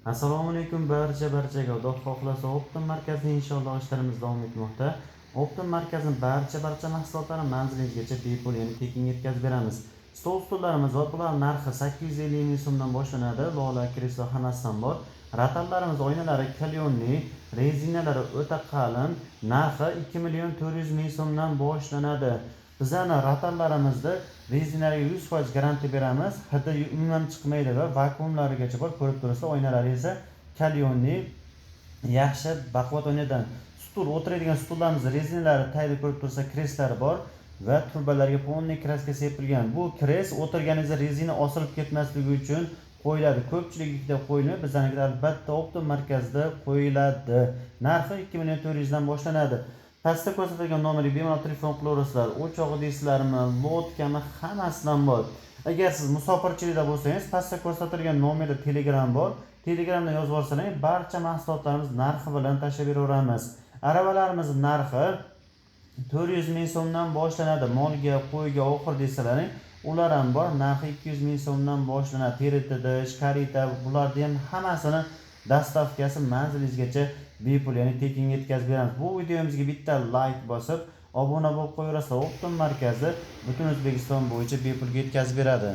Assalomu alaykum barchaga. Xudo xohlasa Optim markazining inshaalloh ishlarimiz davom etmoqda. Optim markazining barcha mahsulotlari manzilingizgacha bepul, ya'ni tekin yetkazib beramiz. Stol-stullarimiz bor. Bular narxi 850 ming so'mdan boshlanadi. Lola, kreslo hammasidan bor. Ratallarimiz oynalari kalyonli, rezinalari o'ta qalin. Narxi 2 million 400 ming so'mdan boshlanadi. Bizning ratallarimizda rezinaga 100% garantiya beramiz. Hidi umuman chiqmaydi va vakuumlarigacha bor. Ko'rib turibsizlar, oynalari esa kalyonli, yaxshi baquvvat oynadan. Stul, o'tiradigan stullarimiz rezinalari tayyor, ko'rib turibsizlar, kreslari bor va turbalarga polniy kraska sepilgan. Bu kres o'tirganingizda rezina osilib ketmasligi uchun qo'yiladi. Ko'pchilikda qo'yilmaydi, bizlarnikida albatta Optim markazida qo'yiladi. Narxi 2 million 400 dan boshlanadi. Pastda ko'rsatilgan nomerga bemalol telefon qilaverasizlar. O'choq deysizlarmi, lotkami, hammasidan bor. Agar siz musofirchilikda bo'lsangiz, pastda ko'rsatilgan nomerda Telegram bor. Telegramdan yozib olsangiz, barcha mahsulotlarimiz narxi bilan tashlab beraveramiz. Aravalarimiz narxi 400 ming so'mdan boshlanadi. Molga, qo'yga oxir desalaring, ular ham bor. Narxi 200 ming so'mdan boshlanadi. Teritidish, karita, bularni ham hammasini dastavkasi manzilingizgacha bepul, ya'ni tekin yetkazib beramiz. Bu videomizga bitta like bosib, obuna bo'lib qo'yaverasizlar. Optim markazi butun O'zbekiston bo'yicha bepul yetkazib beradi.